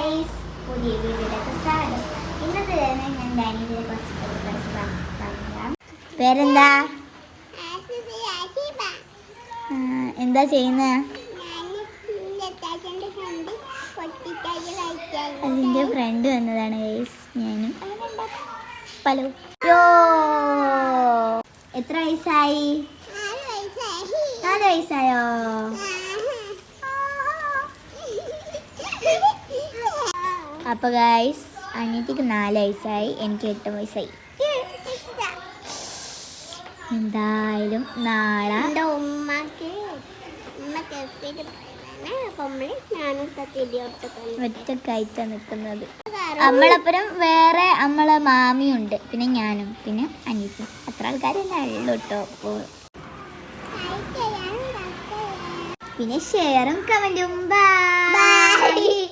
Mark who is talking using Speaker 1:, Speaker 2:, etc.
Speaker 1: Guys, പുതിയ വീഡിയോയിലേക്ക് സ്വാഗതം. ഇന്നത്തെ തന്നെ ഞാൻ ഡാനിയുടെ കുറച്ച് പറയാം. പേരെന്താ? എന്താ ചെയ്യുന്നത്? അതിൻ്റെ ഫ്രണ്ട് വന്നതാണ് ഗൈസ്. ഞാനും പലോ. എത്ര വയസ്സായി? 4 വയസ്സായോ? അപ്പോൾ ഗൈസ്, അനിയത്തിക്ക് 4 വയസ്സായി, എനിക്ക് 8 വയസ്സായി. എന്തായാലും നാളെ ഒറ്റക്കായിട്ടാ നിൽക്കുന്നത്. നമ്മളപ്പുറം വേറെ നമ്മളെ മാമിയുണ്ട്, പിന്നെ ഞാനും, പിന്നെ അനിയത്തി. അത്ര ആൾക്കാരെല്ലാം ഉള്ളു കേട്ടോ. അപ്പോൾ പിന്നെ ഷെയറും കമൻറ്റും. ബൈ.